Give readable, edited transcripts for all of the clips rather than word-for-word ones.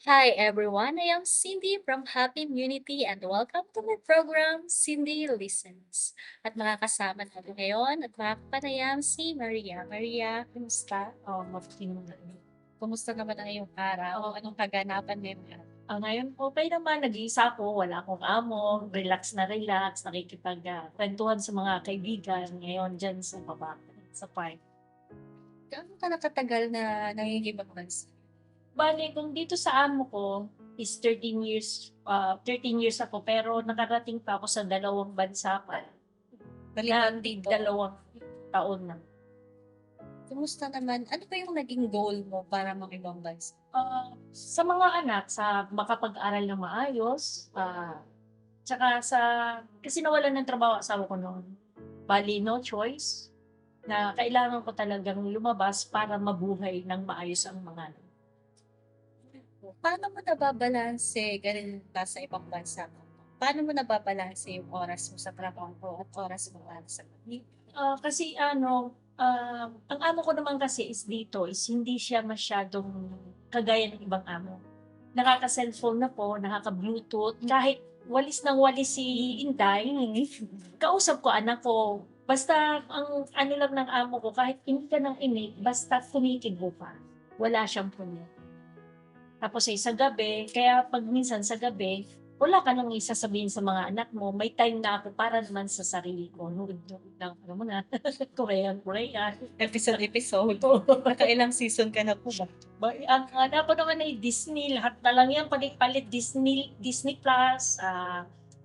Hi everyone, I am Cindy from Happy Immunity and welcome to my program, Cindy Listens. At makakasama natin ngayon at makakapanayam si Maria. Maria, kumusta? Mabuti naman. Kumusta naman ang iyong araw? Anong kaganapan ngayon? Ngayon okey naman, nag-iisa ako, wala akong amo, relax, kwentuhan sa mga kaibigan ngayon diyan sa baba, sa park. Gaano ka nakatagal na nangingibang bansa? Bale kung dito sa amo ko is 13 years ako pero nakarating pa ako sa dalawang bansa pa, na Balikan dito. dalawang taon na. Kumusta naman? Ano ba yung naging goal mo para makibang bansa? Sa mga anak, sa makapag-aral ng maayos, tsaka kasi nawalan ng trabaho asawa ko noon. Bale no choice. Na kailangan ko talagang lumabas para mabuhay ng maayos ang mga anak. Paano mo nababalanse galing nasa ibang bansa ka? Paano mo nababalanse yung oras mo sa trabaho at oras mo para sa pamilya? Kasi ang amo ko naman kasi is dito is hindi siya masyadong kagaya ng ibang amo. Nakaka-cellphone na po, nakaka-Bluetooth, kahit walis ng walis si Inday, kausap ko anak ko. Basta ang ano lang ng amo ko, kahit inig ka ng inig, basta kumikibo ka, wala siyang problema. Tapos, sa gabi, kaya 'pag minsan sa gabi, wala ka nang sasabihin sa mga anak mo, may time na ako para naman sa sarili ko, nood-nood ng alam mo na, Korean. Episode-episode. Oo. Nakailang season ka na po ba? Ang anak ko naman ay Disney, lahat na lang 'yan palit-palit, Disney Disney Plus,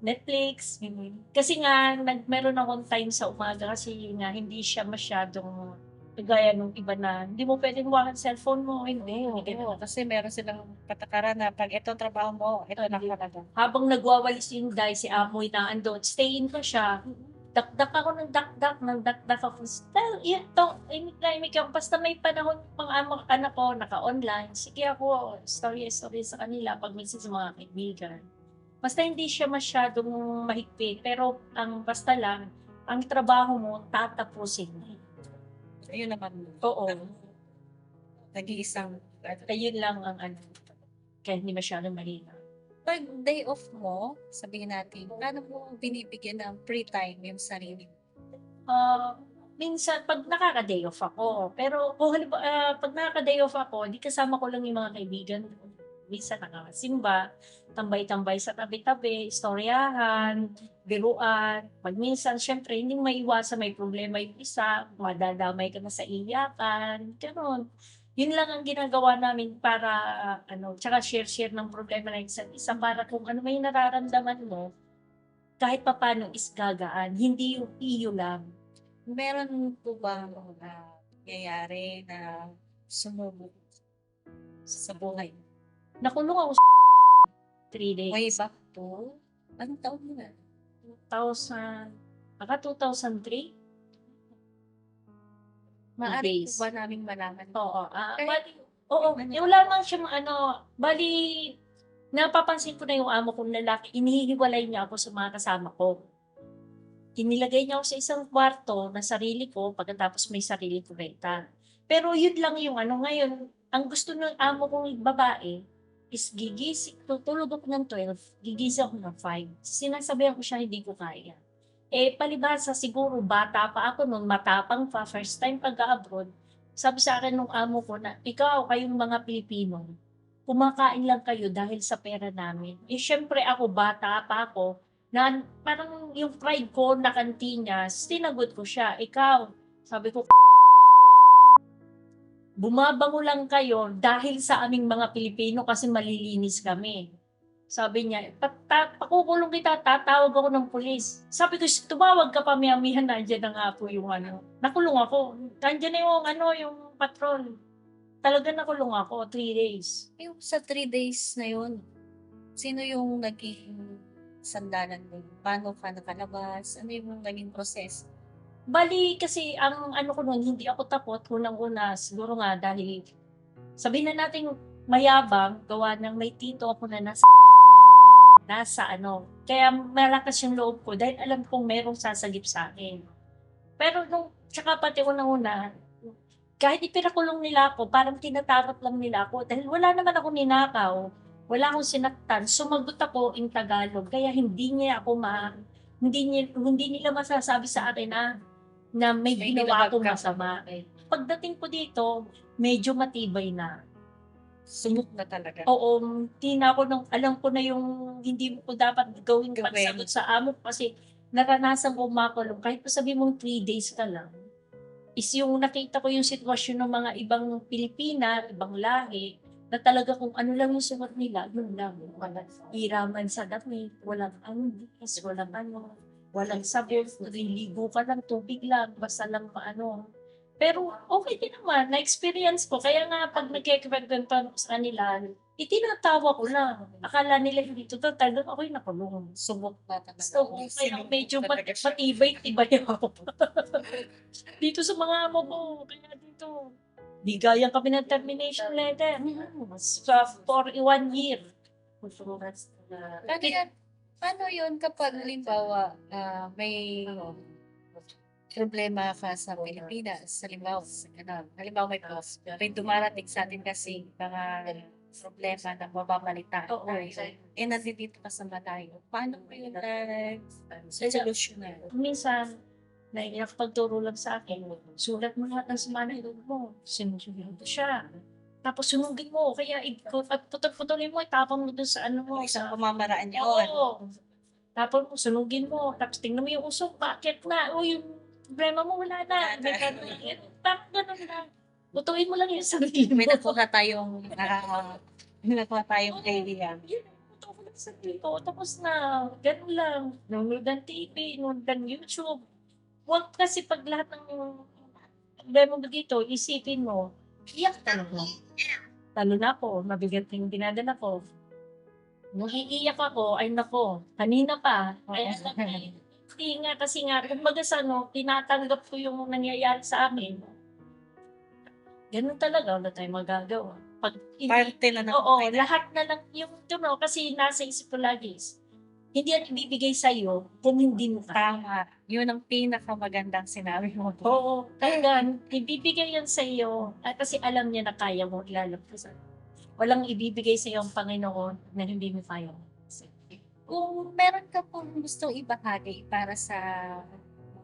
Netflix. Kasi nga meron akong time sa umaga kasi nga hindi siya masyadong kagaya nung iba na hindi mo puwedeng hawakan cellphone mo, hindi, Oo, hindi oo, gano'n. kasi meron silang patakaran na 'pag ito ang trabaho mo, ito lang Hindi. talaga. Habang nagwawalis yung Day, si amoy na andon, stay in pa siya. Dakdak ako ng dakdak ako. Well, yun 'to, tahimik ako basta may panahon mga anak ko naka-online, sige ako, istorya-istorya sa kanila 'pag minsan sa mga kaibigan. Basta hindi siya masyadong mahigpit, pero ang basta lang, ang trabaho mo tatapusin mo. Ayun naman, Oo, nag-iisang ano. ayun lang ang ano, kaya hindi masyadong mahirap. 'Pag day off mo, sabihin natin, paano mo binibigyan ng free time yung sarili mo? Minsan 'pag nakaka-day off ako, pero kung 'pag nakaka-day off ako, 'di kasama ko lang yung mga kaibigan ko. Minsan nakakasimba, tambay-tambay sa tabi-tabi, istoryahan, biruan. 'Pag minsan siyempre hindi mo maiiwasan may problema yung isa, madadamay ka na sa iyakan, gano'n. Yun lang ang ginagawa namin para tsaka share-share ng problema ng isa't isa para kung ano may nararamdaman mo, kahit papaano is gagaan, hindi yung iyo lang. Meron po bang, nangyayari na sumubok sa buhay mo? Nakulong ako 3 Way days, back to, anong taon mo na? 2000 baka 2003 Maaari po days. ba naming malaman? Oo, Kahit bale oo, ano, wala naman siyang bale napapansin ko na yung amo kong lalaki inihihiwalay niya ako sa mga kasama ko. Inilagay niya ako sa isang kwarto na sarili ko pagkatapos may sarili kong renta. Pero yun lang yung ngayon, ang gusto ng amo kong babae is tutulog ako ng 12, gigising ako ng 5. Sinasabihan ko siya hindi ko kaya. Palibhasa siguro bata pa ako nun, matapang pa, first time pag-a-abroad, sabi sa'kin nung amo ko na, "Ikaw, kayong mga Pilipino, kumakain lang kayo dahil sa pera namin." Siyempre ako bata pa ako, na parang yung pride ko nakanti niya, sinagot ko siya, "Ikaw," sabi ko, "bumabango lang kayo dahil sa aming mga Pilipino kasi malilinis kami." Sabi niya, "Pakukulong kita, tatawag ako ng pulis." Sabi ko, tumawag ka pa maya-maya nandiyan na nga po yung nakulong ako. Nandiyan na yung yung patrol. Talagang nakulong ako, 3 days. yung sa 3 days na yun, sino yung naging sandalan mo? Paano ka nakalabas? Ano yung naging proseso? Bale kasi ang ko nun hindi ako takot, unang-una siguro nga dahil sabihin na nating mayabang gawa ng may tito ako na nasa kaya malakas yung loob ko dahil alam kong merong sasagip sa'kin. Pero tsaka pati unang-una, kahit ipinakulong nila ako parang tinatakot lang nila ako dahil wala naman akong ninakaw. Wala akong sinaktan. Sumagot ako in Tagalog kaya hindi nila masasabi sa akin na may May ginawa akong ginagawa ka. masama. Pagdating ko dito, medyo matibay na. Sumuk na talaga. Oo, hindi na ako alam ko na yung hindi ko dapat gawing Gawin. pagsagot sa amo ko kasi naranasan ko makulong. Kahit pa sabihin mong 3 days ka lang, is yung nakita ko yung sitwasyon ng mga ibang Pilipina, ibang lahi, na talaga kung ano lang yung suot nila, yun lang. Walang iraman sa damit, walang angis, walang sabon, nililigo ka lang, tubig lang, basta lang maano. Pero okay din naman, na-experience ko. Kaya nga pag nagkikwento ako sa kanila, itinatawa ko lang. Akala nila hindi totoo, talagang ako'y nakulong. Sumuk na talaga. So, kaya medyo matibay ako. Dito sa mga amo ko, kaya dito, di gaya kami ng termination letter. For 1 year. Ano yan? Paano yun kapag halimbawa may problema ka sa Pilipinas, halimbawa may dumarating sa atin kasi mga problema na mababalitaan Oo. tayo. Nandito ka sa Malayo. Paano mo yun solusyonan? Minsan, naiiyak pagturo lang sa akin, sulat mo lahat ng sama ng loob mo. Sinusunod ko siya. Tapos sunugin mo, kaya at putol-putulin mo, itapon mo dun sa ano mo. Isang pamamaraan yun. Oo. Tapos sunugin mo, tapos tingnan mo yung usok, bakit na? O yung problema mo, wala na. Parang ganun lang. Lutuin mo lang yung sarili mo. May nakuha tayong idea. Yun, luto ko lang sa sarili ko. Tapos na, ganun lang. Nanonood ng TV, nanonood ng YouTube. Huwag kasi pag lahat ng problema mo dito, isipin mo, iyak talaga. Lalo na ako, mabigat yung dinadala ko. Nung iiyak ako, ay nako, kanina pa. Kaya hindi nga kasi nga, kumbaga sa tinatanggap ko yung nangyayari sa akin. Ganun talaga, wala tayong magagawa. Pag Parte na ng oo, lahat na lang yung kasi nasa isip ko lagi hindi yan ibibigay sa'yo kung hindi mo kaya. Tama. Yun ang pinakamagandang sinabi mo. Oo, talagang ibibigay yan sa'yo kasi alam niya na kaya mo ilalagpasan. Walang ibibigay sa'yo ang Panginoon na hindi mo kaya. Kung meron ka pong gustong ibahagi para sa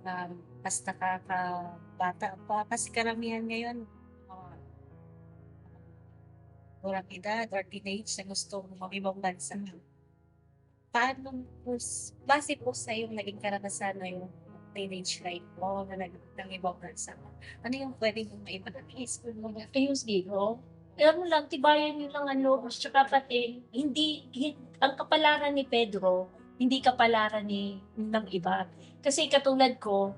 mga mas nakakabata pa, kasi karamihan ngayon, walang edad or teenage na gusto mag-ibang bansa. Paano base po sa yung naging karanasan na yung teenage life mo na ng ibang bansa, ano yung pwede mong maibahagi? School mo na? Ayun, Diego. Alam mo lang, tibayan nyo lang ang loob. Tsaka pati, ang kapalaran ni Pedro, hindi kapalaran ng iba. Kasi katulad ko,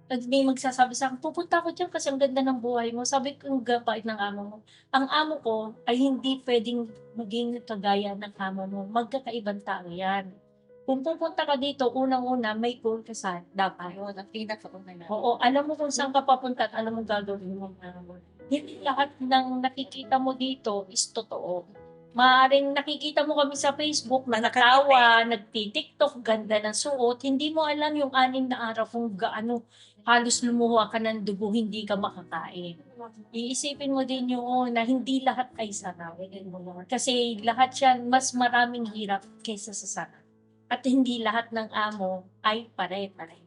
may magsasabi sa akin, pupunta ako dyan kasi ang ganda ng buhay mo. Sabi ko, ang gabait ng amo mo. Ang amo ko ay hindi pwedeng maging kagaya ng amo mo. Magkakaibang tao yan. Kung pupunta ka dito, unang-una, may goal ka sa dapat. Ayun, ang pinakauna na. Oo, alam mo kung saan ka papunta at alam mo gagawin mo. Hindi lahat ng nakikita mo dito is totoo. Maaaring nakikita mo kami sa Facebook, nakatawa, nagtitiktok, ganda ng suot. Hindi mo alam yung 6 na araw kung gaano halos lumuha ka ng dugo, hindi ka makakain. Iisipin mo din yun na hindi lahat ay sarap. Kasi lahat yan, mas maraming hirap kaysa sa sarap. At hindi lahat ng amo ay pare-pare.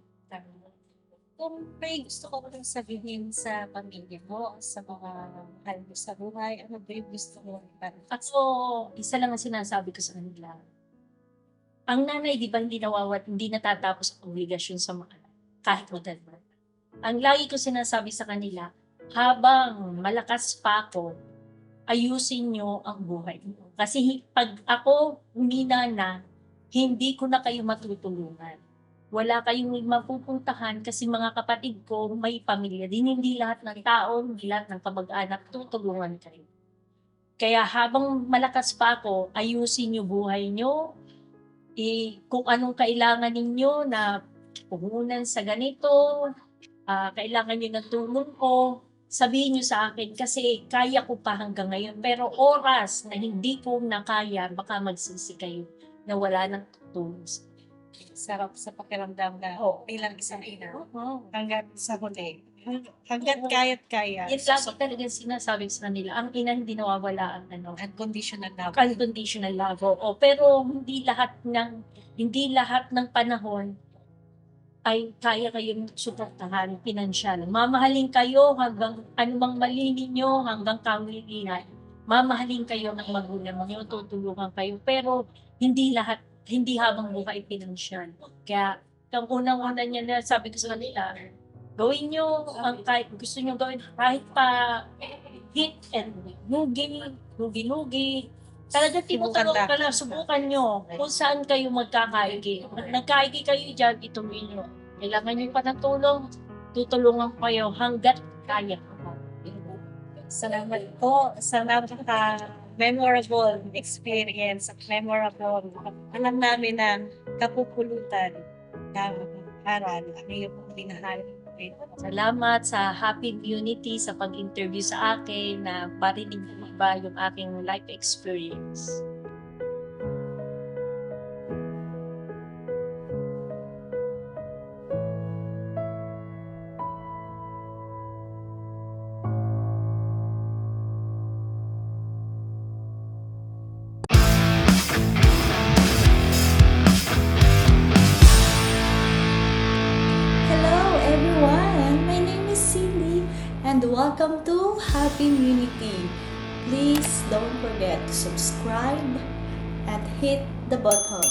Kung may gusto ko rin sabihin sa pamilya mo, sa mga mahal mo sa buhay, ano ba yung gusto mo? Ako, isa lang ang sinasabi ko sa kanila. Ang nanay, di ba, hindi natatapos ang obligasyon sa mga anak, kahit magdal man. Ang lagi ko sinasabi sa kanila, habang malakas pa ako, ayusin nyo ang buhay mo. Kasi pag ako humina na, hindi ko na kayo matutulungan. Wala kayong mapupuntahan kasi mga kapatid ko may pamilya din. Hindi lahat ng tao, hindi lahat ng kamag-anak tutulungan kayo. Kaya habang malakas pa ako, ayusin nyo buhay nyo. Kung anong kailangan ninyo na puhunan sa ganito, kailangan nyo ng tulong ko, sabihin nyo sa akin kasi kaya ko pa hanggang ngayon. Pero oras na hindi ko na kaya, baka magsisi kayo na wala nang tutulong sa Sarap sa pakiramdam na Oo. bilang isang ina. Oo. Hanggat sa huli. Hanggat kaya't kaya. Yan lagi talaga sinasabi sa nila, ang ina hindi nawawala ang Unconditional love. unconditional love. Oo. Pero hindi lahat ng panahon ay kaya kayong suportahan pinansyal. Mamahalin kayo hanggang anumang mali ninyo, hanggang kawilingan. Mamahalin kayo ng magulang ninyo, tutulungan kayo. Pero hindi habang buhay pinansyal. Kaya, ang unang-una niya na sabi ko sa kanila, gawin nyo ang kahit gusto nyo gawin, kahit pa hit and lugi. Talaga tinutulungan ka lang, subukan nyo kung saan kayo magkakaigi. Nagkaigi kayo dyan, ituloy nyo. Kailangan nyo pa ng tulong, tutulungan kayo hanggat kaya. Salamat po sa napaka-memorable experience at memorable. Alam namin na kapupulutan ng aral ang iyong binahal. Salamat sa Happy Unity sa pag-interview sa akin na marinig ng iba yung aking life experience. Hello everyone, my name is Cindy and welcome to Happy Unity. Please don't forget to subscribe and hit the button